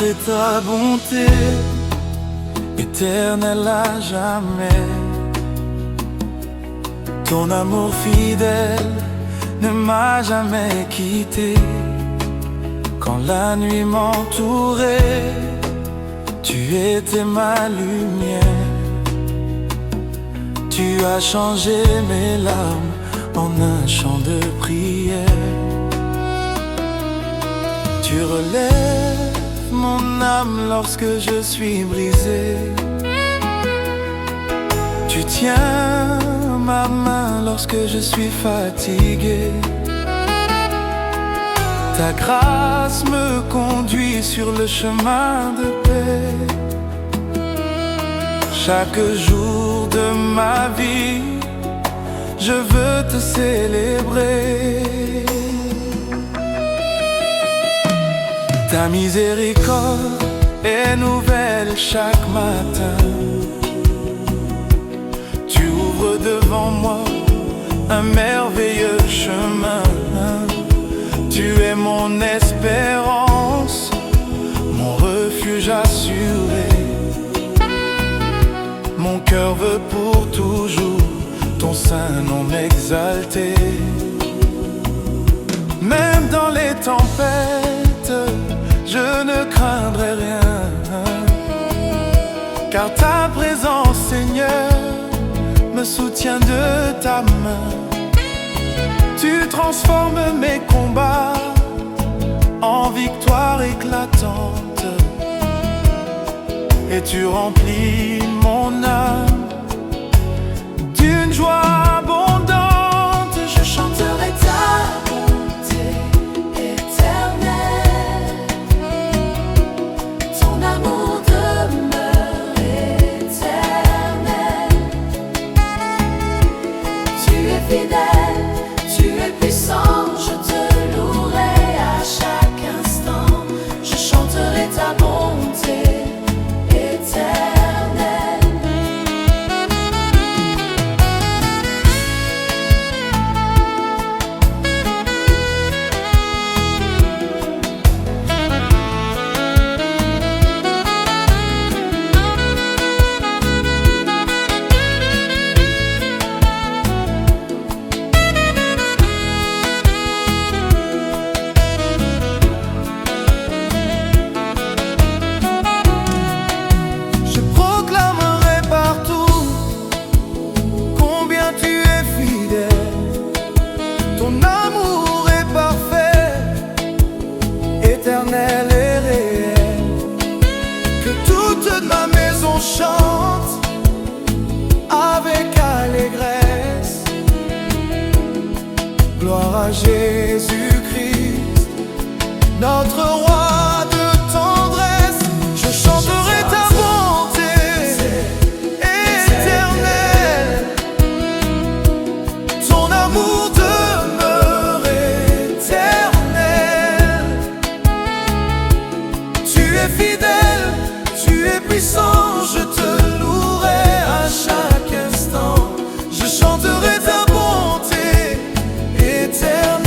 chanterai ta bonté, éternelle à jamais. Ton amour fidèle ne m'a jamais quitté. Quand la nuit m'entourait, tu étais ma lumière. Tu as changé mes larmes en un chant de prière. Tu relèves mon âme lorsque je suis brisé. Tu tiens ma main lorsque je suis fatigué. Ta grâce me conduit sur le chemin de paix. Chaque jour de ma vie, je veux te célébrer. Ta miséricorde est nouvelle chaque matin. Tu ouvres devant moi un merveilleux chemin. Tu es mon espérance, mon refuge assuré. Mon cœur veut pour toujours ton saint nom exalté. Même dans les tempêtes, je ne craindrai rien, car ta présence, Seigneur, me soutient de ta main. Tu transformes mes combats en victoire éclatante, et tu remplis mon âme d'une joie abondante. Je chanterai ta bonté éternelle. Ton amour demeure éternel. Tu es fidèle, tu es puissant, je te louerai à chaque instant. Je chanterai ta bonté éternelle. Éternel et réel, que toute ma maison chante avec allégresse. Gloire à Jésus-Christ, notre roi de tendresse. Je chanterai ta bonté éternelle. Ton amour demeure éternel. Tu es fidèle, tu es puissant, je te louerai à chaque instant. Je chanterai ta bonté éternelle.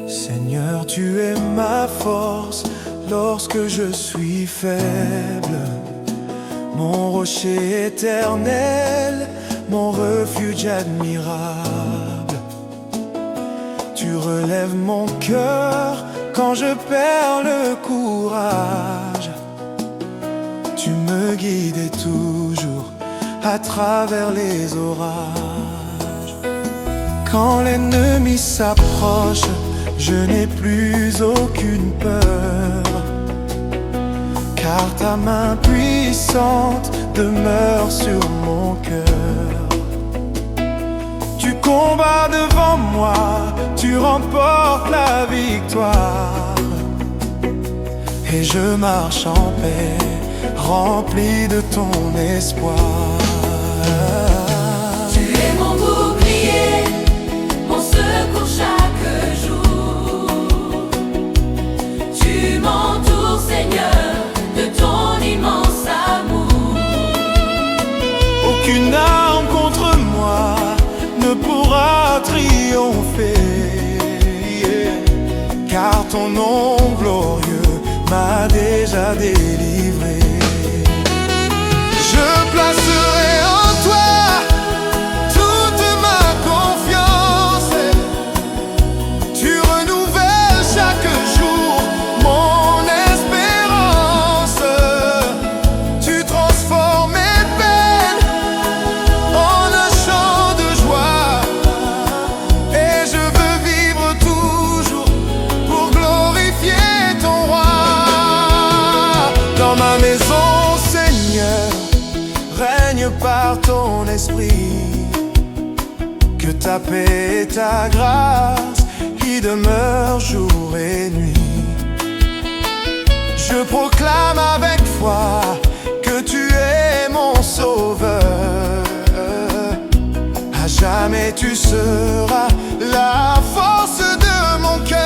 Seigneur, tu es ma force lorsque je suis faible, mon rocher éternel, mon refuge admirable. Tu relèves mon cœur quand je perds le courage. Tu me guides toujours à travers les orages. Quand l'ennemi s'approche, je n'ai plus aucune peur, car ta main puissante demeure sur mon cœur. Tu combats devant moi, tu remportes la victoire, et je marche en paix, rempli de ton espoir. Tu es mon bouclier, mon car ton nom glorieux m'a déjà délivré. Je placerai en toi toute ma confiance. Tu renouvelles chaque jour mon espérance. Tu transformes mes peines en un chant de joie. Et je veux vivre toujours pour glorifier ton roi. Dans ma maison, Seigneur, règne par ton esprit. Que ta paix et ta grâce y demeurent jour et nuit. Je proclame avec foi que tu es mon sauveur. À jamais tu seras la force de mon cœur.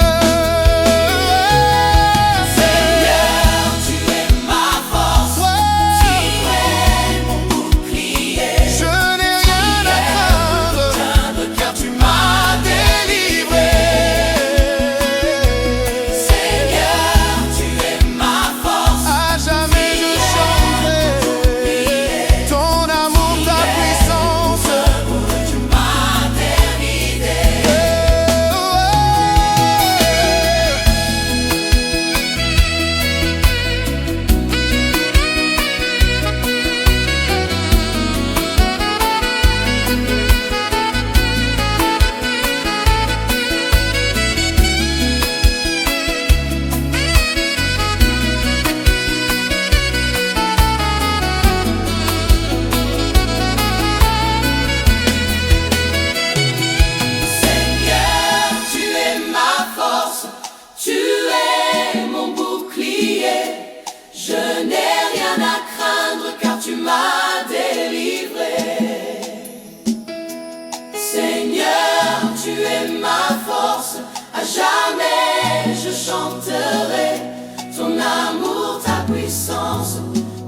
À jamais je chanterai ton amour, ta puissance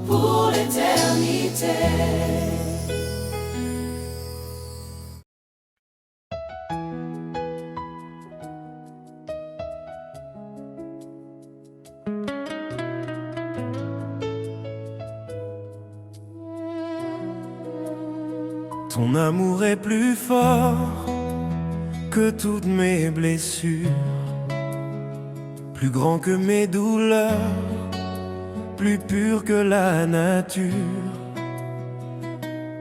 pour l'éternité. Ton amour est plus fort que toutes mes blessures, plus grand que mes douleurs, plus pur que la nature.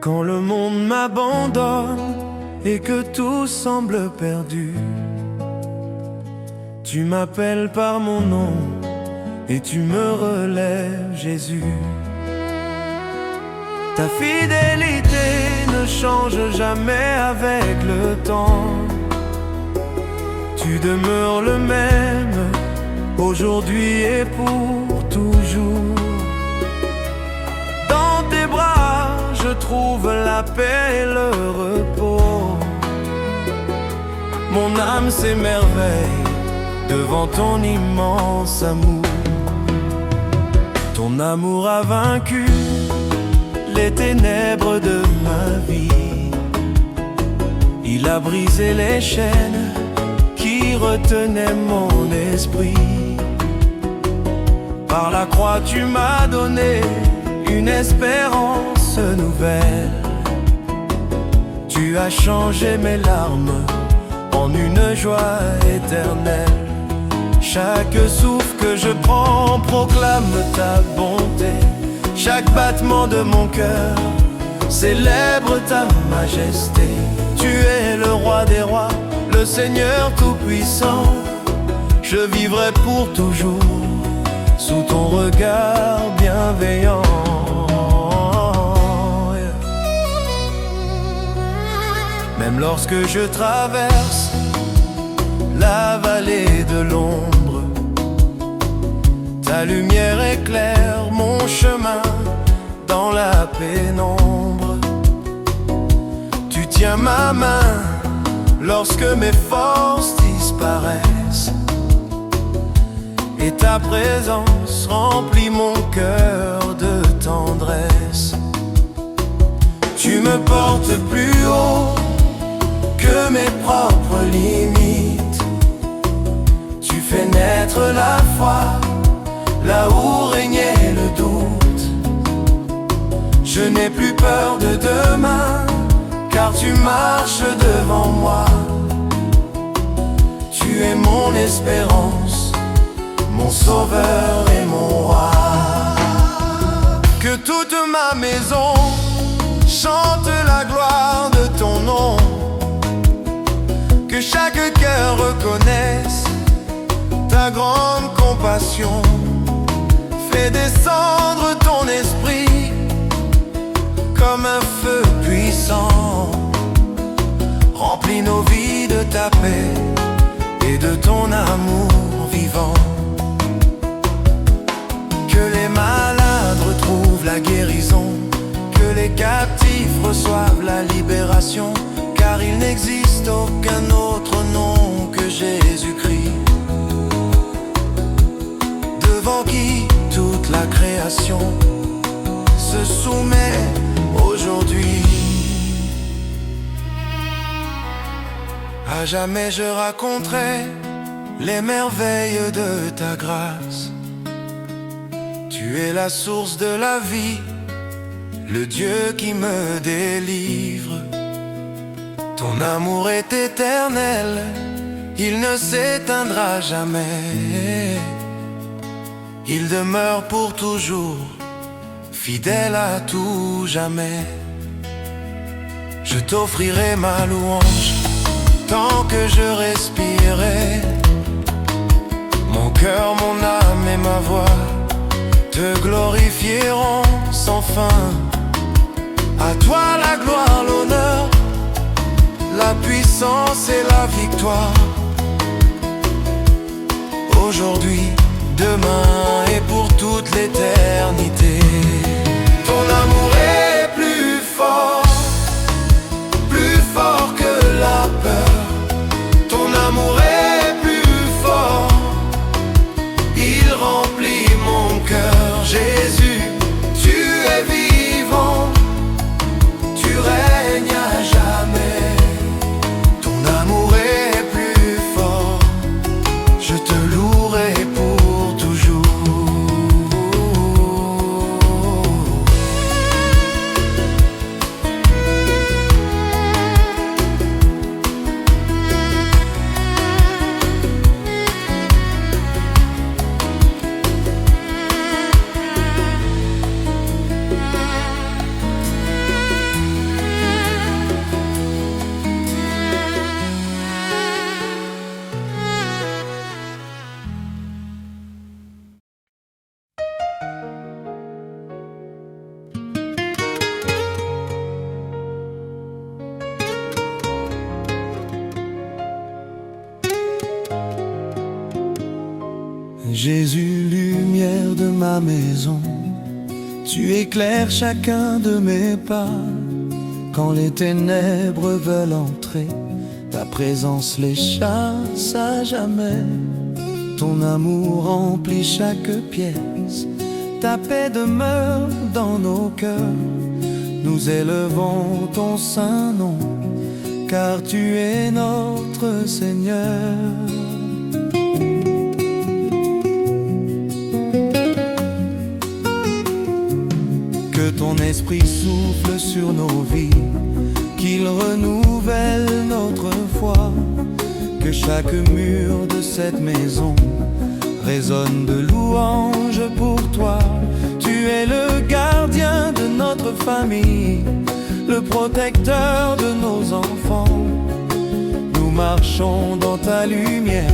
Quand le monde m'abandonne et que tout semble perdu, tu m'appelles par mon nom et tu me relèves, Jésus. Ta fidélité ne change jamais avec le temps. Tu demeures le même, aujourd'hui et pour toujours. Dans tes bras, je trouve la paix et le repos. Mon âme s'émerveille devant ton immense amour. Ton amour a vaincu les ténèbres de ma vie. Il a brisé les chaînes qui retenaient mon esprit. Par la croix tu m'as donné une espérance nouvelle. Tu as changé mes larmes en une joie éternelle. Chaque souffle que je prends proclame ta bonté. Chaque battement de mon cœur célèbre ta majesté. Tu es le roi des rois, le Seigneur tout-puissant. Je vivrai pour toujours sous ton regard bienveillant. Même lorsque je traverse la vallée de l'ombre, ta lumière éclaire mon chemin dans la pénombre. Tu tiens ma main lorsque mes forces disparaissent, et ta présence remplit mon cœur de tendresse. Tu me portes plus haut que mes propres limites. Tu fais là où régnait le doute. Je n'ai plus peur de demain, car tu marches devant moi. Tu es mon espérance, mon sauveur et mon roi. Que toute ma maison chante la gloire de ton nom, que chaque cœur reconnaisse ta grande compassion. Fais descendre ton esprit comme un feu puissant, remplis nos vies de ta paix et de ton amour vivant. Que les malades retrouvent la guérison, que les captifs reçoivent la libération, car il n'existe aucun autre nom que Jésus-Christ, devant qui toute la création se soumet aujourd'hui. À jamais je raconterai les merveilles de ta grâce. Tu es la source de la vie, le Dieu qui me délivre. Ton amour est éternel, il ne s'éteindra jamais. Il demeure pour toujours, fidèle à tout jamais. Je t'offrirai ma louange tant que je respirerai. Mon cœur, mon âme et ma voix te glorifieront sans fin. À toi la gloire, l'honneur, la puissance et la victoire. Aujourd'hui, demain et pour toute l'éternité. Ton amour est plus fort que la peur. Ton amour est plus fort, il remplit mon cœur. Jésus, tu es vivant, tu règnes à jamais. Ton amour est plus fort, je te louerai pour toujours. Jésus, lumière de ma maison, tu éclaires chacun de mes pas. Quand les ténèbres veulent entrer, ta présence les chasse à jamais. Ton amour remplit chaque pièce, ta paix demeure dans nos cœurs. Nous élevons ton saint nom, car tu es notre Seigneur. Que ton esprit souffle sur nos vies, qu'il renouvelle notre foi. Que chaque mur de cette maison résonne de louanges pour toi. Tu es le gardien de notre famille, le protecteur de nos enfants. Nous marchons dans ta lumière,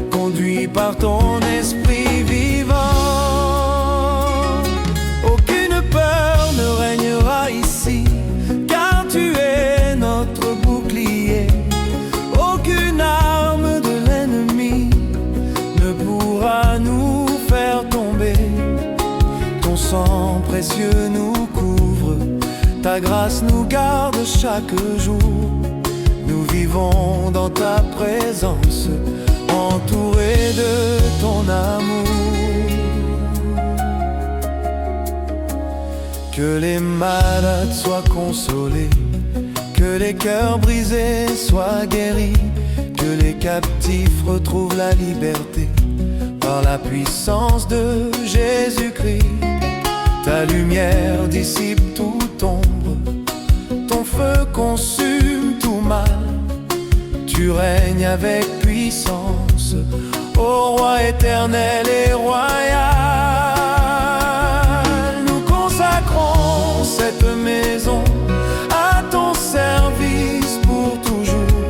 conduits par ton esprit vivant. Aucune peur ne règnera ici, car tu es notre bouclier. Aucune arme de l'ennemi ne pourra nous faire tomber. Ton sang précieux nous couvre, ta grâce nous garde chaque jour. Nous vivons dans ta présence, entourés de ton amour. Que les malades soient consolés, que les cœurs brisés soient guéris, que les captifs retrouvent la liberté par la puissance de Jésus-Christ. Ta lumière dissipe toute ombre, ton feu consume tout mal. Tu règnes avec puissance, ô roi éternel et royal. Nous consacrons cette maison à ton service pour toujours.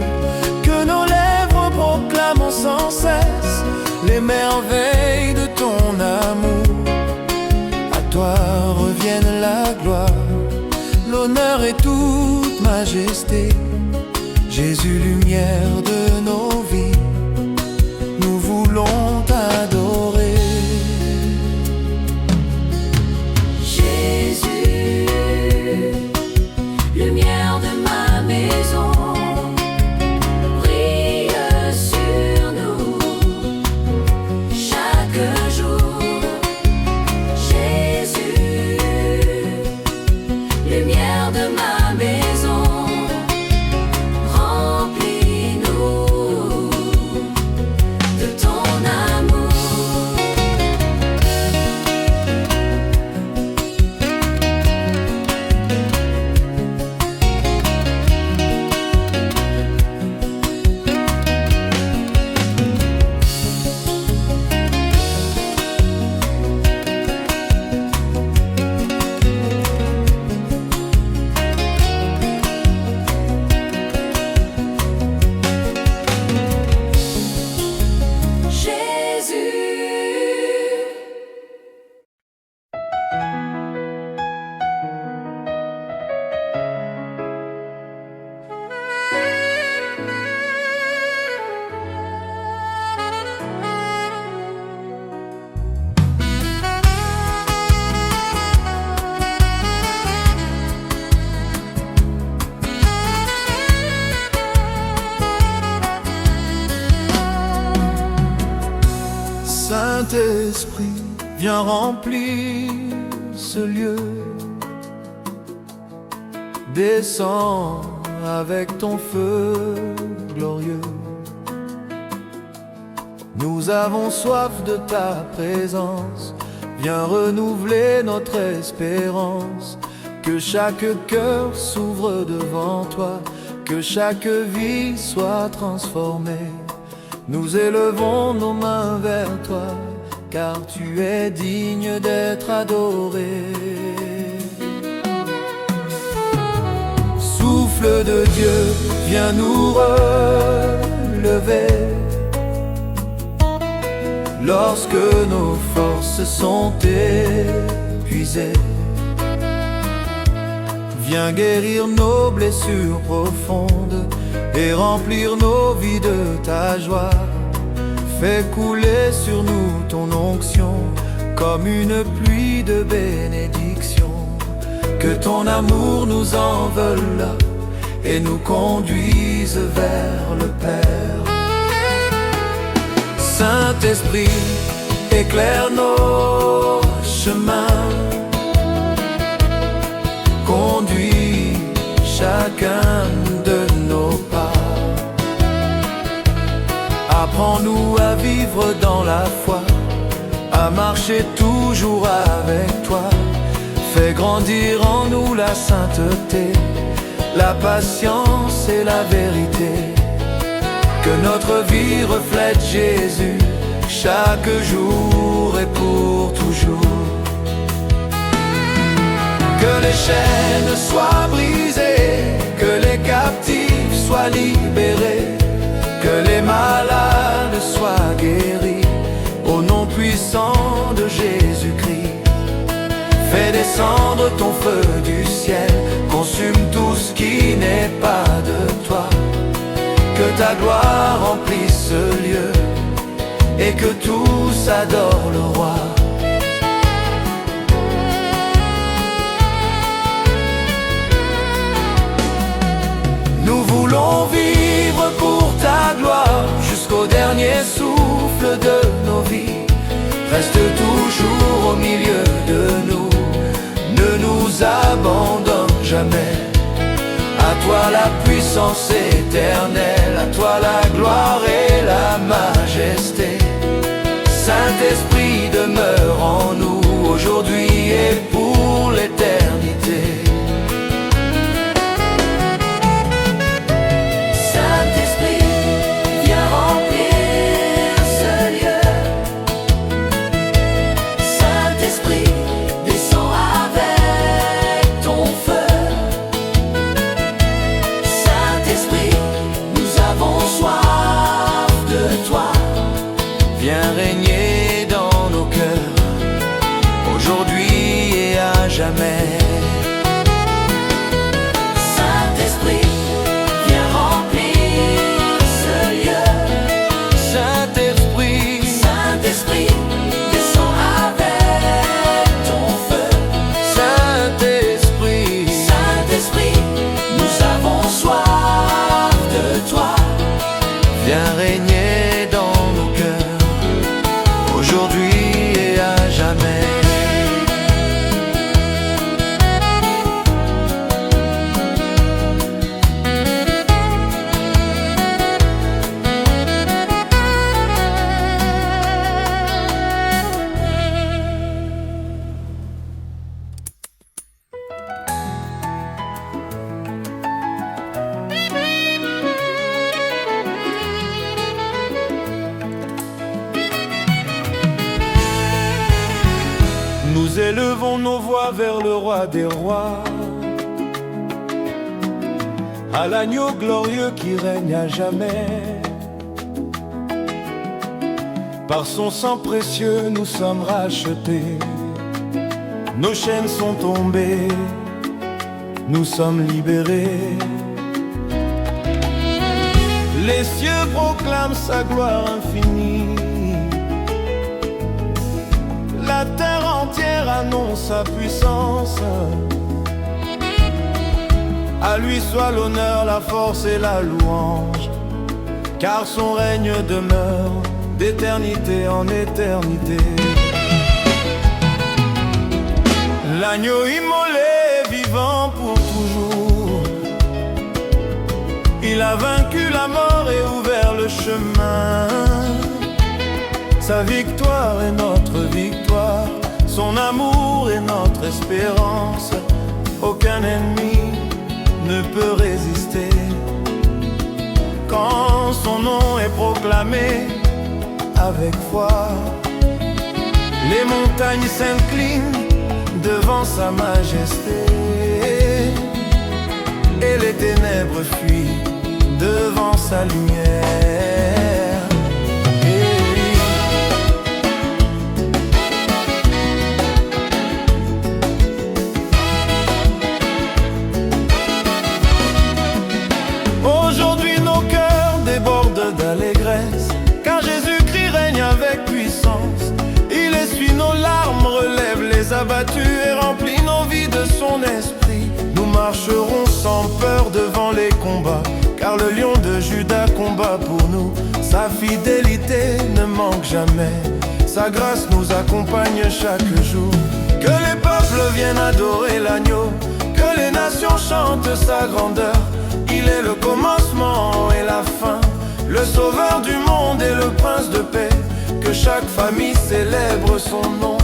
Que nos lèvres proclament sans cesse les merveilles de ton amour. À toi revienne la gloire, l'honneur et toute majesté. Jésus, lumière de nos vies, nous voulons t'adorer. Jésus, lumière de ma maison, brille sur nous chaque jour. Jésus, lumière de ma maison, remplis-nous de ton amour. Saint-Esprit, viens remplir ce lieu. Descends avec ton feu glorieux. Nous avons soif de ta présence. Viens renouveler notre espérance. Que chaque cœur s'ouvre devant toi, que chaque vie soit transformée. Nous élevons nos mains vers toi, car tu es digne d'être adoré. Souffle de Dieu, viens nous relever. Lorsque nos forces sont épuisées, viens guérir nos blessures profondes et remplir nos vies de ta joie. Fais couler sur nous ton onction comme une pluie de bénédiction. Que ton amour nous envole et nous conduise vers le Père. Saint-Esprit, éclaire nos chemins. Conduis chacun de nos pas. Apprends-nous à vivre dans la foi, à marcher toujours avec toi. Fais grandir en nous la sainteté, la patience et la vérité. Que notre vie reflète Jésus chaque jour et pour toujours. Que les chaînes soient brisées, que les captifs soient libérés, que les malades soient guéris, au nom puissant de Jésus-Christ. Fais descendre ton feu du ciel, consume tout ce qui n'est pas de toi. Que ta gloire remplisse ce lieu, et que tous adorent le roi. Nous voulons vivre pour ta gloire jusqu'au dernier souffle de nos vies. Reste toujours au milieu de nous, ne nous abandonne jamais. À toi la puissance éternelle, à toi la gloire et la majesté. Saint-Esprit demeure en nous aujourd'hui et pour l'éternité. Saint-Esprit, viens remplir ce lieu. Saint-Esprit, descends avec ton feu. Saint-Esprit, nous avons soif de toi. Viens régner dans nos cœurs, aujourd'hui et à jamais. Saint-Esprit, viens remplir ce lieu. Saint-Esprit, Saint-Esprit, descends avec ton feu. Saint-Esprit, Saint-Esprit, nous avons soif de toi. viens régner dans nos cœurs, aujourd'hui et à jamais. Nous élevons nos voix vers le roi des rois, à l'agneau glorieux qui règne à jamais. Par son sang précieux nous sommes rachetés, nos chaînes sont tombées, nous sommes libérés. Les cieux proclament sa gloire infinie, la terre entière annonce sa puissance. À lui soit l'honneur, la force et la louange, car son règne demeure d'éternité en éternité. L'agneau immolé, vivant pour toujours, il a vaincu la mort et ouvert le chemin. Sa victoire est notre victoire, son amour est notre espérance. Aucun ennemi ne peut résister. Quand son nom est proclamé avec foi, les montagnes s'inclinent devant sa majesté, et les ténèbres fuient devant sa lumière. Aujourd'hui nos cœurs débordent d'allégresse, car Jésus-Christ règne avec puissance. Il essuie nos larmes, relève les abattus et remplit nos vies de son esprit. Nous marcherons sans peur devant les combats, car le lion de Juda combat pour nous. Sa fidélité ne manque jamais, sa grâce nous accompagne chaque jour. Que les peuples viennent adorer l'agneau, que les nations chantent sa grandeur. Il est le commencement et la fin, le sauveur du monde et le prince de paix. Que chaque famille célèbre son nom,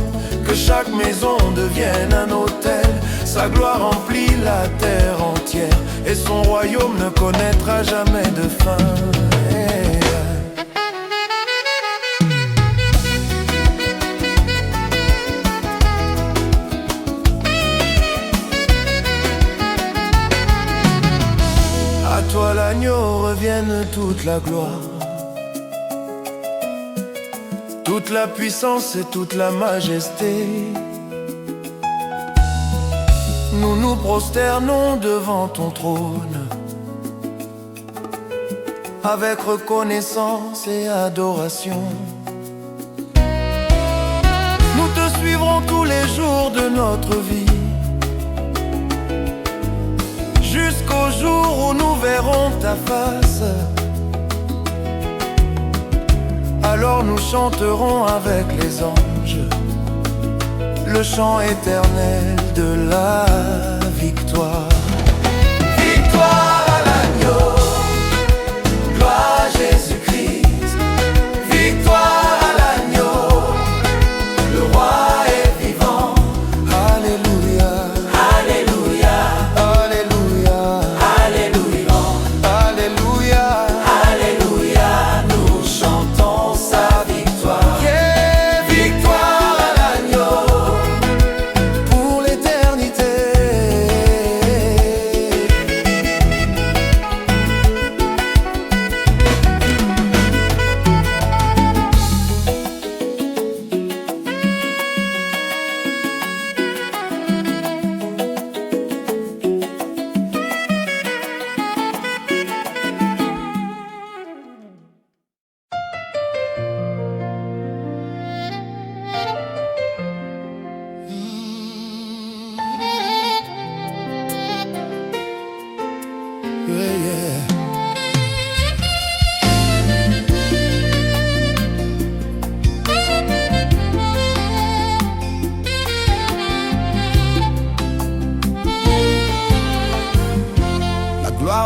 que chaque maison devienne un autel. Sa gloire remplit la terre entière, et son royaume ne connaîtra jamais de fin. À toi l'agneau revienne toute la gloire, toute la puissance et toute la majesté. Nous nous prosternons devant ton trône, avec reconnaissance et adoration. Nous te suivrons tous les jours de notre vie, jusqu'au jour où nous verrons ta face. Alors nous chanterons avec les anges le chant éternel de la victoire. Victoire à l'agneau, gloire à Jésus-Christ. Victoire à l'agneau,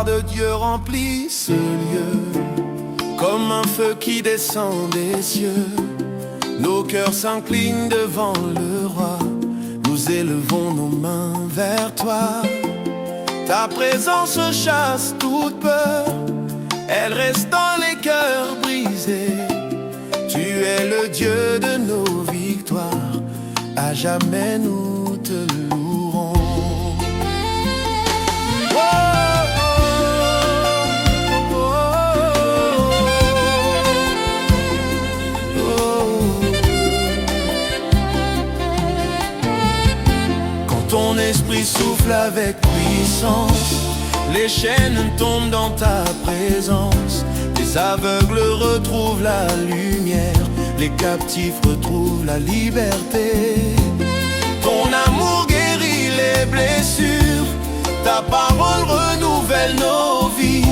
gloire de Dieu remplit ce lieu, comme un feu qui descend des cieux. Nos cœurs s'inclinent devant le roi, nous élevons nos mains vers toi. Ta présence chasse toute peur, elle reste dans les cœurs brisés. Tu es le Dieu de nos victoires, à jamais nous te louerons. Oh, oh, oh, oh, oh. Quand ton esprit souffle avec puissance, les chaînes tombent dans ta présence. Les aveugles retrouvent la lumière, les captifs retrouvent la liberté. Ton amour guérit les blessures, ta parole renouvelle nos vies.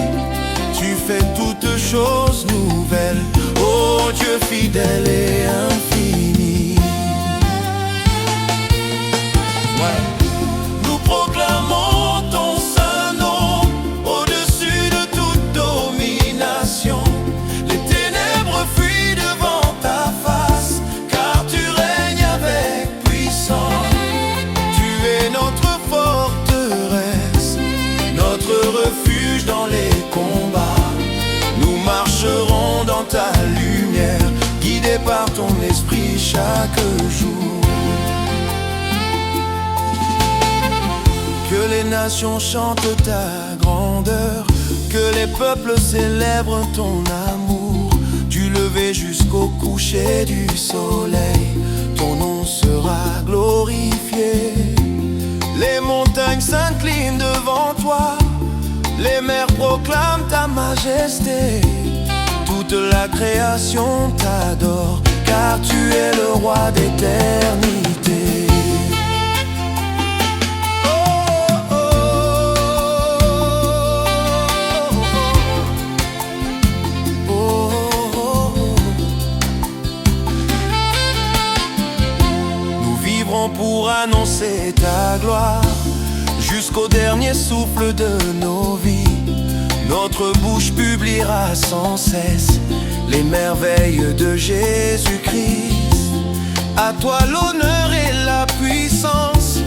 Tu fais toutes choses nouvelles, ô Dieu fidèle et infini. Ouais. Nous proclamons ton saint nom au-dessus de toute domination. Les ténèbres fuient devant ta face, car tu règnes avec puissance. Tu es notre forteresse, notre refuge dans les combats. Nous marcherons dans ta lumière, guidés par ton esprit chaque jour. Que les nations chantent ta grandeur, que les peuples célèbrent ton amour. Du lever jusqu'au coucher du soleil, ton nom sera glorifié. Les montagnes s'inclinent devant toi, les mers proclament ta majesté. Toute la création t'adore, car tu es le roi d'éternité. Pour annoncer ta gloire jusqu'au dernier souffle de nos vies. Notre bouche publiera sans cesse les merveilles de Jésus-Christ. À toi l'honneur et la puissance,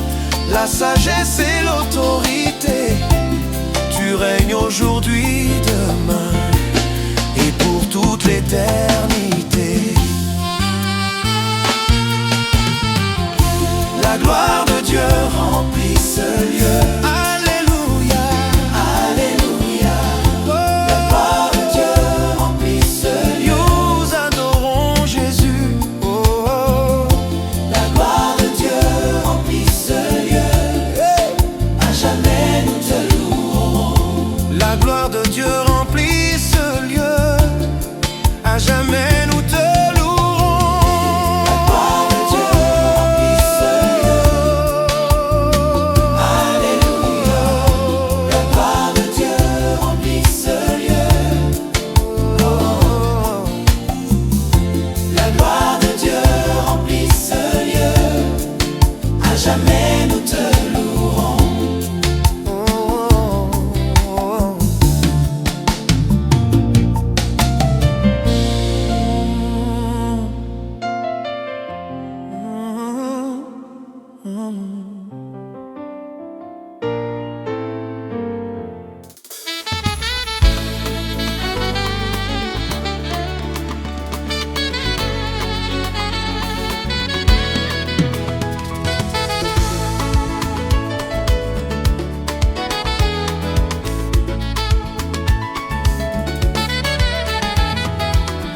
la sagesse et l'autorité. Tu règnes aujourd'hui, demain et pour toute l'éternité. La gloire de Dieu remplit ce lieu. Alléluia, Alléluia. Oh, la gloire de Dieu remplit ce lieu. Nous adorons Jésus. Oh, oh. La gloire de Dieu remplit ce lieu. À jamais nous te louerons. La gloire de Dieu remplit ce lieu. À jamais nous te louerons. Jamais nous te louerons.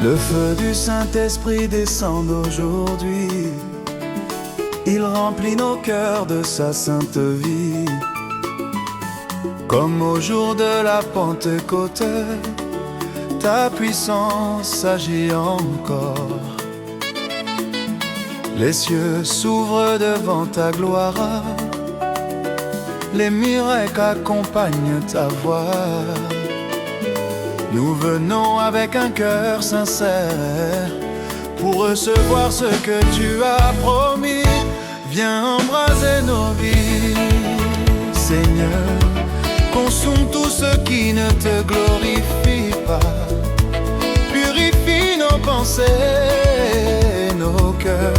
Le feu du Saint-Esprit descend aujourd'hui. Il remplit nos cœurs de sa sainte vie. Comme au jour de la Pentecôte, ta puissance agit encore. Les cieux s'ouvrent devant ta gloire, les miracles accompagnent ta voix. Nous venons avec un cœur sincère pour recevoir ce que tu as promis. Viens embraser nos vies, Seigneur, consomme consume tout ce qui ne te glorifie pas. Purifie nos pensées, nos cœurs,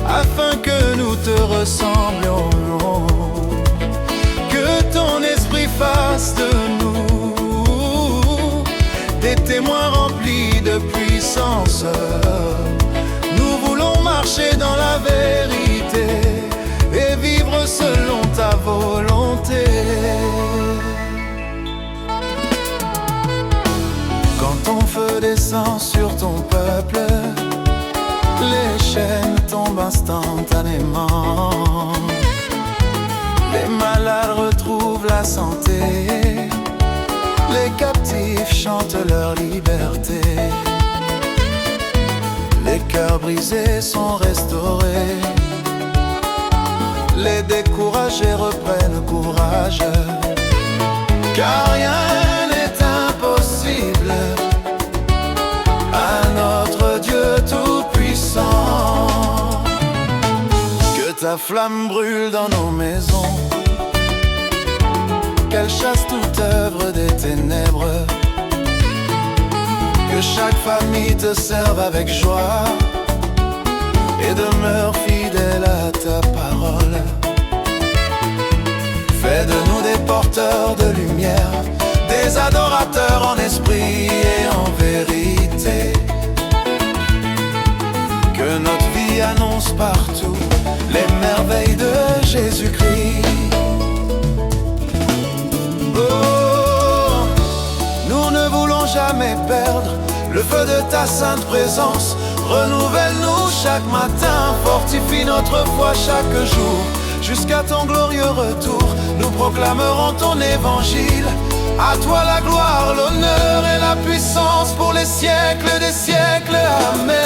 afin que nous te ressemblions. Que ton esprit fasse de nous des témoins remplis de puissance. Nous voulons marcher dans la vérité et vivre selon ta volonté. Quand ton feu descend sur ton peuple, les chaînes tombent instantanément. Les malades retrouvent la santé, les captifs chantent leur liberté. Les cœurs brisés sont restaurés, les découragés reprennent courage. Car rien n'est impossible à notre Dieu tout-puissant. Que ta flamme brûle dans nos maisons, qu'elle chasse toute œuvre des ténèbres. Que chaque famille te serve avec joie et demeure fidèle à ta parole. Fais de nous des porteurs de lumière, des adorateurs en esprit et en vérité. Que notre vie annonce partout les merveilles de Jésus-Christ. Oh, nous ne voulons jamais perdre le feu de ta sainte présence. Renouvelle-nous chaque matin, fortifie notre foi chaque jour. Jusqu'à ton glorieux retour, nous proclamerons ton évangile. À toi la gloire, l'honneur et la puissance pour les siècles des siècles. Amen.